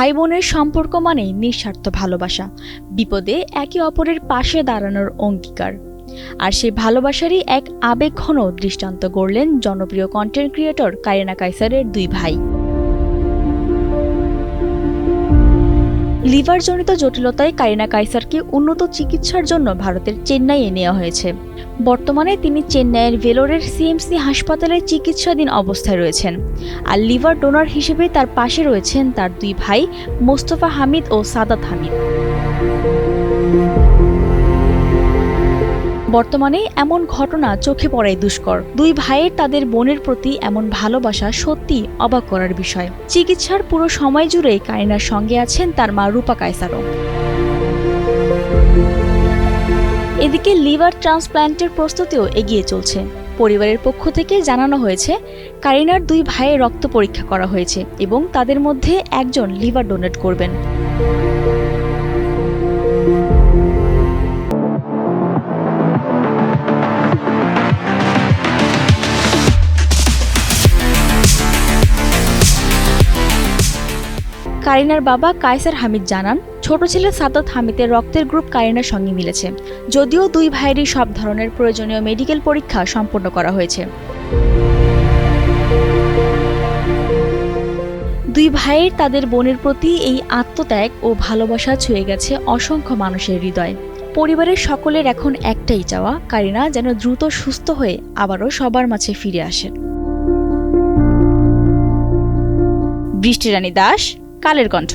ভাই বোনের সম্পর্ক মানেই নিঃস্বার্থ ভালোবাসা, বিপদে একে অপরের পাশে দাঁড়ানোর অঙ্গীকার। আর সেই ভালোবাসারই এক আবেগঘন দৃষ্টান্ত গড়লেন জনপ্রিয় কন্টেন্ট ক্রিয়েটর কারিনা কাইসারের দুই ভাই। লিভারজনিত জটিলতায় কারিনা কাইসারকে উন্নত চিকিৎসার জন্য ভারতের চেন্নাইয়ে নেওয়া হয়েছে। বর্তমানে তিনি চেন্নাইয়ের ভেলোরের সিএমসি হাসপাতালে চিকিৎসাধীন অবস্থায় রয়েছেন। আর লিভার ডোনার হিসেবে তার পাশে রয়েছেন তার দুই ভাই মোস্তফা হামিদ ও সাদাত হামিদ। বর্তমানে এমন ঘটনা চোখে পড়াই দুষ্কর। দুই ভাইয়ের তাদের বোনের প্রতি এমন ভালোবাসা সত্যি অবাক করার বিষয়। চিকিৎসার পুরো সময় জুড়েই কারিনার সঙ্গে আছেন তার মা রূপা কাইসারও। এদিকে লিভার ট্রান্সপ্ল্যান্টের প্রস্তুতিও এগিয়ে চলছে। পরিবারের পক্ষ থেকে জানানো হয়েছে কারিনার দুই ভাইয়ের রক্ত পরীক্ষা করা হয়েছে এবং তাদের মধ্যে একজন লিভার ডোনেট করবেন। কারিনার বাবা কায়সার হামিদ জানান, ছোট ছেলে সাদাত হামিদের রক্তের গ্রুপ কারিনার সঙ্গে মিলেছে। যদিও দুই ভাইয়েরই সব ধরনের প্রয়োজনীয় মেডিকেল পরীক্ষা সম্পন্ন করা হয়েছে। দুই ভাইয়ের তাদের বোনের প্রতি এই আত্মত্যাগ ও ভালোবাসা ছুঁয়ে গেছে অসংখ্য মানুষের হৃদয়। পরিবারের সকলের এখন একটাই চাওয়া, কারিনা যেন দ্রুত সুস্থ হয়ে আবারও সবার মাঝে ফিরে আসেন। বৃষ্টি রানী দাস, কালের কণ্ঠ।